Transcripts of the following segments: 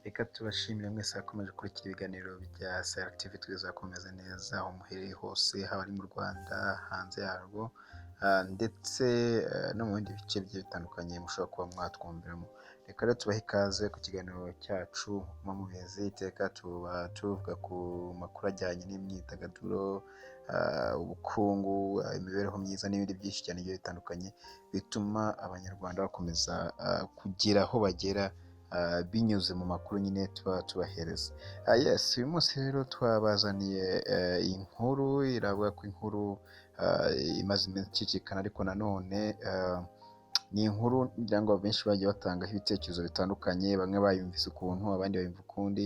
Reka tubashimire mwese abakomeje gukurikira ibiganiro bya Star TV, tuzakomeza neza aho muherereye hose, haba ari mu Rwanda, hanze yarwo, ndetse no mu bindi bice bigiye bitandukanye mushobora kuba mwatwumviramo. Reka rero tubahe ikaze ku kiganiro cyacu mu mubizi iteka, tuba tuvuga ku makuru ajyanye n'imyidagaduro, ubukungu, imibereho myiza n'ibindi byinshi cyane bigiye bitandukanye bituma abanyarwanda bakomeza kugira aho bagera binyuze mu makuru nyine tuba tubahereza. Yes, uyu munsi rero twabazaniye inkuru iravuga ko inkuru imaze iminsi icicikana, ariko nanone ni inkuru ngira ngo benshi bagiye batangaho ibitekerezo bitandukanye, bamwe bayumvise ukuntu abandi bayumva ukundi.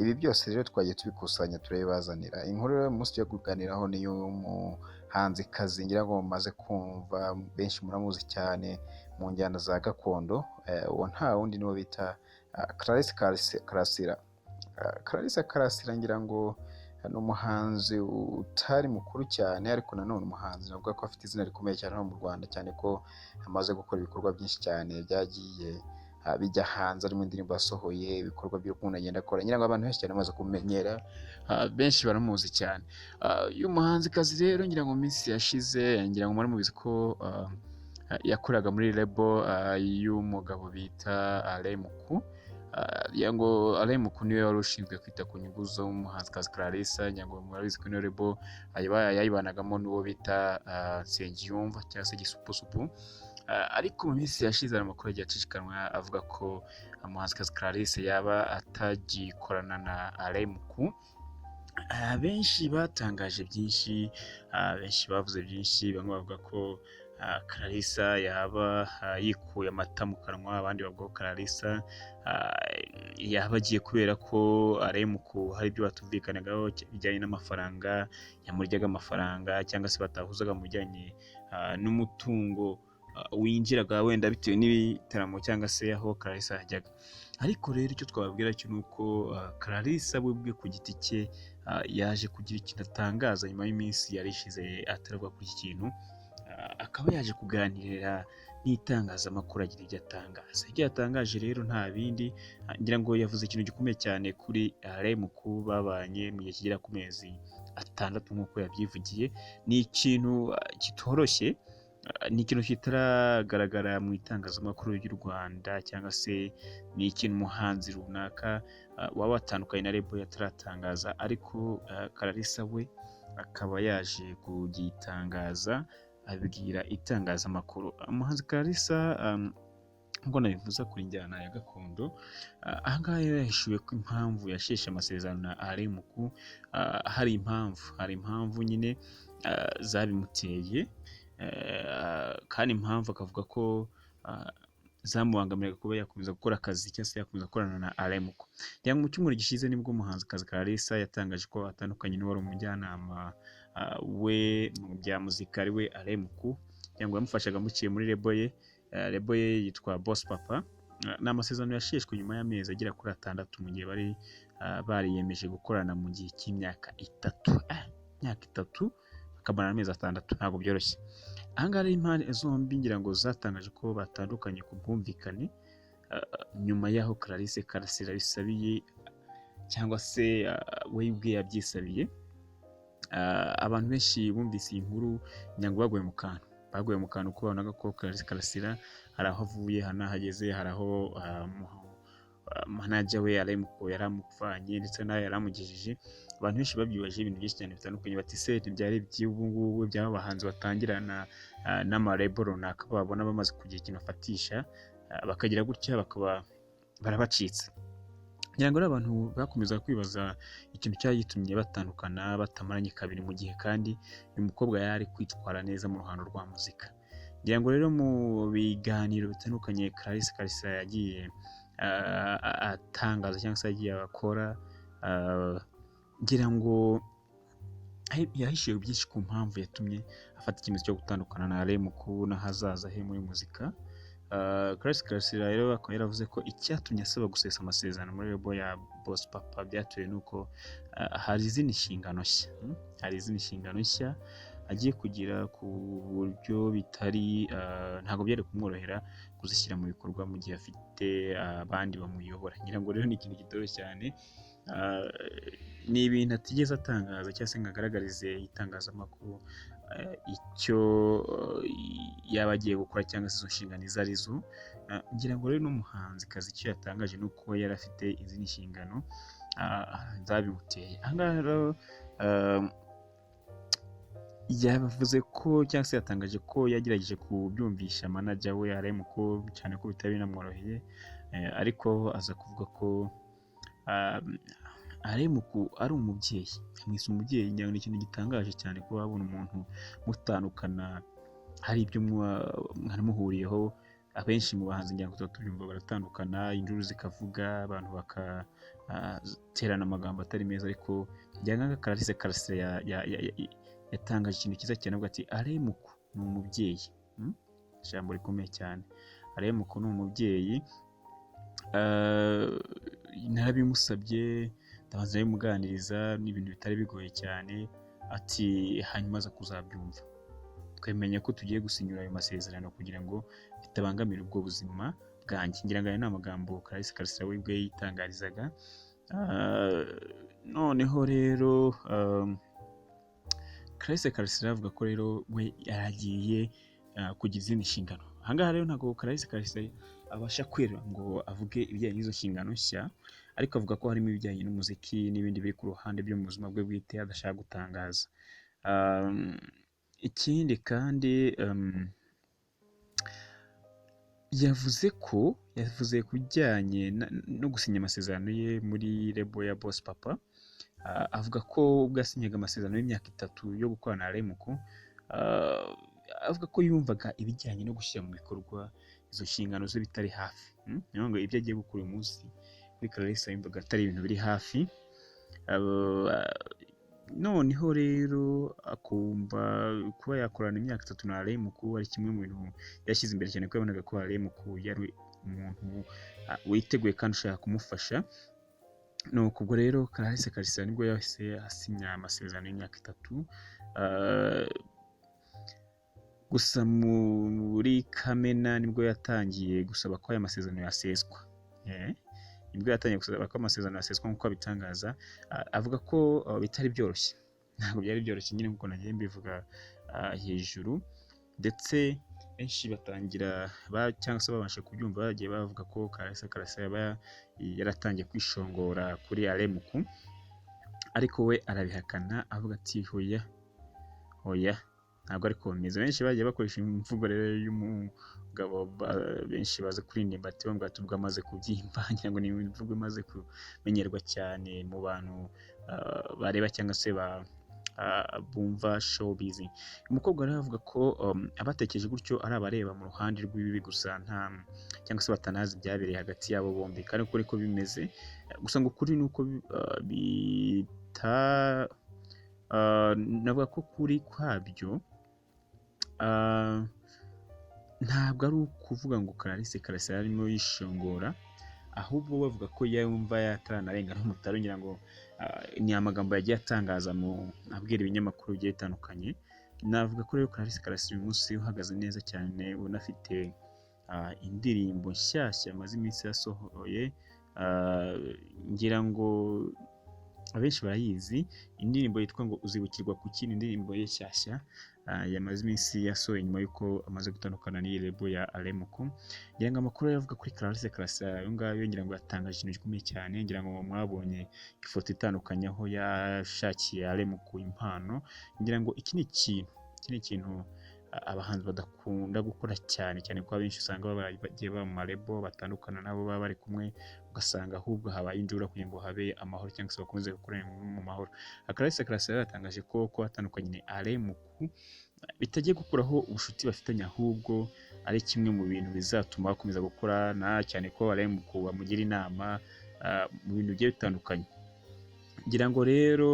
Ibi byose rero twagiye tubikusanya turabibazanira. Inkuru rero umunsi yo kuganiraho ni y'umuhanzikazi ngira ngo mumaze kumva, benshi muramuzi cyane mu njyana za gakondo. Uwo nta wundi niwo bita Clarisse Karasira. Clarisse Karasira ngira ngo ni umuhanzi utari mukuru cyane, ariko nanone umuhanzi navuga ko afite izina rikomeye cyane hano mu Rwanda, cyane ko amaze gukora ibikorwa byinshi cyane byagiye bijya hanze, harimo indirimbo yasohoye, ibikorwa by'urukundo agenda akora. Ngira ngo abantu benshi cyane bamaze kumenyera, benshi baramuzi cyane. Uyu muhanzikazi rero ngira ngo mu minsi yashize, ngira ngo muramubizi ko yakoraga muri label y'umugabo bita Alain Muku. Yango Alain Muku niwe wari ushinzwe kwita ku nyungu z'umuhanzikazi Clarisse. Nyango murabizi ko niyo label yayibanagamo n'uwo bita Nsengiyumva cyangwa se Gisupusupu. Ariko mu minsi yashize amakuru yagiye acicikanwa avuga ko umuhanzikazi Clarisse yaba atagikorana na Alain Muku. Benshi batangaje byinshi, benshi bavuze byinshi. Bamwe bavuga ko Clarisse yaba yikuye amata mu kanwa, abandi bavuga ko Clarisse yaba agiye kubera ko Alain Muku hari ibyo batumvikanagaho bijyanye n'amafaranga, yamuryaga amafaranga, cyangwa se batahuzaga mu bijyanye n'umutungo winjiraga wenda bitewe n'ibitaramo cyangwa se aho Clarisse yajyaga. Ariko rero icyo twababwira cyo ni uko Clarisse we ubwe ku giti cye yaje kugira ikintu atangaza nyuma y'iminsi yari ishize ataravuga kuri iki kintu. Akaba yaje kuganirira n'itangazamakuru agira ibyo atangaza. Ibyo yatangaje rero nta bindi, ngira ngo yavuze ikintu gikomeye cyane kuri Alain Muku. Babanye mu gihe kigera ku mezi 6 nk'uko yabyivugiye. Ni ikintu kitoroshye, ni ikintu kitaragaragara mu itangazamakuru ry'u Rwanda, cyangwa se ni ikintu umuhanzi runaka waba watandukanye na label yataratangaza, ariko Clarisse we akaba yaje kugitangaza abibwira itangazamakuru. Umuhanzi Clarisse ngo nabivuza kuri njyana ya gakondo, ahangaha yahishuye ko impamvu yasheshe amasezerano na Alain Muku, hari impamvu nyine zabimuteye, kandi impamvu akavuga ko zamubangamiraga kuba yakomeza gukora akazi cyangwa se yakomeza gukorana na Alain Muku. Mu cyumweru gishize nibwo umuhanzikazi Clarisse yatangaje ko atandukanye n'uwari umujyanama we mu bya muzika ari we Alain Muku. Ngo yamufashaga muciye muri label ye yitwa Boss Papa. Ni amasezerano yasheshwe nyuma y'amezi agera kuri 6 mu gihe bari bariyemeje gukorana mu gihe cy'imyaka 3. Imyaka 3 akamara amezi 6, ntabwo byoroshye. Ahangaha impande zombi ngira ngo zatangaje ko batandukanye ku bwumvikane, nyuma y'aho Clarisse Karasira bisabiye, cyangwa se we ubwe yabyisabiye. Abantu benshi bumvise iyi nkuru nyango baguye mu kantu ko babonaga ko Clarisse Karasira hari aho avuye, hanahageze, hari aho manager we Alain Muku yaramuvanye ndetse nayo yaramugejeje. Abantu benshi babyibaje ibintu byinshi cyane bitandukanye, bati se byari by'ubu ngubu by'aba bahanzi batangirana n'amarebo runaka, babona bamaze kugira ikintu afatisha bakagira gutya bakaba barabacitse. Ngira ngo abantu bakomeza kwibaza ikintu cyagitumye batandukana batamaranye kabiri, mu gihe kandi uyu mukobwa yari kwitwara neza mu ruhando rwa muzika. Ngira ngo rero mu biganiro bitandukanye Clarisse Karasira yagiye atangaza cyangwa se yagiye akora, ngira ngo yahishuye byinshi ku mpamvu yatumye afata icyemezo cyo gutandukana na Alain Muku n'ahazaza he muri muzika. Clarisse Karasira rero akaba yaravuze ko icyatumye asaba gusesa amasezerano muri label ya Boss Papa byatewe n'uko hari izindi nshingano nshya agiye kugira ku buryo bitari ntabwo byari kumworohera kuzishyira mu bikorwa mu gihe afite abandi bamuyobora. Ngira ngo rero ni ikintu kitoroshye cyane, ni ibintu atigeze atangaza cyangwa se ngo agaragarize itangazamakuru icyo yaba agiye gukora cyangwa se izo nshingano izo arizo. Ngira ngo rero n'umuhanzikazi icyo yatangaje ni uko yari afite izindi nshingano zabimuteye. Aha ngaha rero yavuze ko cyangwa se yatangaje ko yagerageje kubyumvisha manager we RM ko cyane ko bitari binamworoheye, ariko aza kuvuga ko RM ari umubyeyi, yamwise umubyeyi. Ngira ngo ni ikintu gitangaje cyane kuba wabona umuntu mutandukana hari ibyo mwari muhuriyeho. Abenshi mu bahanzi ngira ngo tuba tubyumva baratandukana, induru zikavuga, abantu bakaterana amagambo atari meza, ariko ngira ngo Clarisse Karasira yatangaje ikintu cyiza cyane avuga ati RM ni umubyeyi. Ijambo rikomeye cyane. RM ni umubyeyi, narabimusabye ndabanza ndabimuganiriza, n'ibintu bitari bigoye cyane, ati hanyuma aza kuzabyumva twemenya ko tugiye gusinyura ayo masezerano kugira ngo bitabangamira ubwo buzima bwanjye. Ngira ngo aya ni amagambo Clarisse Karasira we ubwe yitangarizaga. Noneho rero Clarisse Karasira avuga ko rero we yaragiye kugira izindi nshingano. Aha ngaha rero ntabwo Clarisse Karasira abasha kwera ngo avuge ibijyanye n'izo nshingano nshya, ariko avuga ko harimo ibijyanye n'umuziki n'ibindi biri ku ruhande byo mu buzima bwe bwite adashaka gutangaza. Ikindi kandi yavuze ku bijyanye no gusinya amasezerano ye muri label ya Boss Papa. Avuga ko ubwo yasinyaga amasezerano y'imyaka 3 yo gukorana na RM, avuga ko yumvaga ibijyanye no gushyira mu bikorwa izo nshingano ze bitari hafi. Niyo ngo ibyo agiye gukora uyu munsi kuri Clarisse yumvaga atari ibintu biri hafi. Noneho rero akumva kuba yakorana imyaka 3 na RM ari kimwe mu bintu yashyize imbere cyane, ko yabonaga ko RM yari umuntu witeguye kandi ushaka kumufasha. Nuko ubwo rero Clarisse Karasira nibwo yahise asinya amasezerano y'imyaka 3. Gusa muri Kamena nibwo yatangiye gusaba ko aya masezerano yaseswa. Nibwo yatangiye gusaba ko amasezerano yaseswa nk'uko abitangaza. Avuga ko bitari byoroshye, ntabwo byari byoroshye nyine nk'uko nagiye mbivuga hejuru, ndetse benshi batangira cyangwa se babasha kubyumva bagiye bavuga ko Clarisse Karasira yaba yaratangiye kwishongora kuri RM, ariko we arabihakana avuga ati hoya ntabwo ariko bimeze. Benshi bagiye bakoresha imvugo rero y'umugabo benshi baze kuririmba ati bambwa tubwo amaze kubyimba. Ngira ngo ni imvugo imaze kumenyerwa cyane mu bantu bareba cyangwa se bumva showbiz. Umukobwa rero avuga ko abatekereje gutyo ari abareba mu ruhande rw'ibibi gusa, nta cyangwa se batanazi ibyabereye hagati yabo bombi, kandi uko ariko bimeze. Gusa ngo ukuri ni uko navuga ko kuri kwabyo ntabwo ari ukuvuga ngo Clarisse Karasira arimo yishongora, ahubwo bavuga ko yumva yataranarenga n'umutaro. Ngira ngo ni amagambo yagiye atangaza mu abwira ibinyamakuru bigiye bitandukanye. Navuga ko rero Clarisse Karasira uyu munsi uhagaze neza cyane, unafite indirimbo nshyashya amaze iminsi yasohoye. Ngira ngo abenshi barayizi, indirimbo yitwa ngo uzibukirwa ku kindi, indirimbo ye nshyashya yamaze iminsi yasohoye nyuma y'uko amaze gutandukana n'iyi label ya RM. Ngira ngo amakuru yavuga kuri Clarisse Karasira ayo ngayo, ngira ngo yatangaje ikintu gikomeye cyane. Ngira ngo mwabonye ifoto itandukanye aho yashakiye RM impano. Ngira ngo iki ni ikintu abahanzi badakunda gukora cyane ko abenshi usanga bagiye ba mu label batandukana nabo baba bari kumwe, ugasanga ahubwo habaye injura kugira ngo habe amahoro cyangwa se bakomeze gukorera mu mahoro. Clarisse Karasira yatangaje ko atandukanye na RM bitagiye gukuraho ubucuti bafitanye, ahubwo ari kimwe mu bintu bizatuma bakomeza gukorana, cyane ko RM bamugira inama mu bintu bigiye bitandukanye. Ngira ngo rero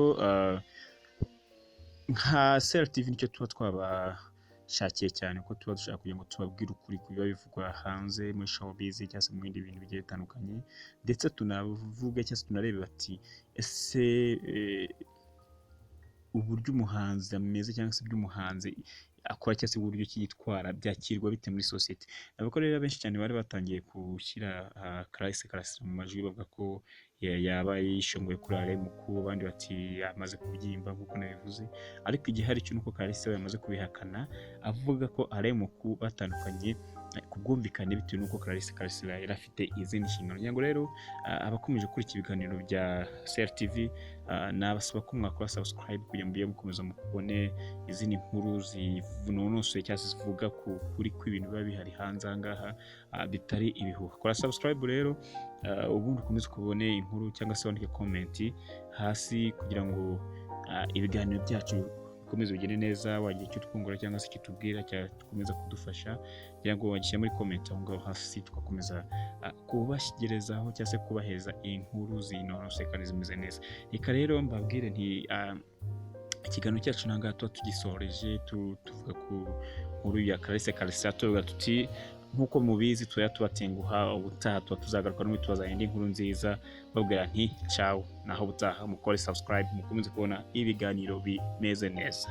nka CRTV nicyo tuba twabashakiye cyane, ko tuba dushaka kugira ngo tubabwire ukuri ku biba bivugwa hanze muri showbiz cyangwa se mu bindi bintu bigiye bitandukanye, ndetse tunavuga cyangwa se tunarebe bati ese uburyo umuhanzi ameze cyangwa se iby'umuhanzi akora cyangwa se uburyo ki yitwara byakirwa bite muri sosiyete. Navuga ko rero abenshi cyane bari batangiye gushyira Clarisse Karasira mu majwi bavuga ko yaba yishongoye kuri Alain Mukuru, abandi bati yamaze kubyimba nk'uko nabivuze, ariko igihari cyo nuko Clarisse we yamaze kubihakana avuga ko Alain Mukuru batandukanye ku bwumvikane bitewe n'uko Clarisse Karasira yari afite izindi nshingano. Kugira ngo rero abakomeje gukurikira ibiganiro bya CRTV, nabasaba ko mwakora subscribe kugira ngo mujye mukomeza mubone izindi nkuru zinonosoye cyangwa se zivuga ku kuri kw'ibintu biba bihari hanze aha ngaha, bitari ibihuha. Kora subscribe rero, ubundi ukomeze kubone inkuru cyangwa se wandike comment hasi kugira ngo ibiganiro byacu bikomeze bigende neza. Wagira icyo twungura cyangwa se kitubwira cyakomeza kudufasha, kugira ngo wagishyira muri comment aho ngaho hasi, tugakomeza kubashyigerezaho cyangwa se kubaheza inkuru zinonosoye kandi zimeze neza. Reka rero mbabwire nti ikiganiro cyacu nangaha tuba tugisoreje tuvuga ku nkuru ya Clarisse Karasira, tuvuga tuti nk'uko mubizi tubatenguha, ubutaha tuba tuzagaruka n'ubu tubazanye indi nkuru nziza, babwira nti ciao, naho ubutaha. Mukore subscribe mukomeze kubona ibiganiro bimeze neza.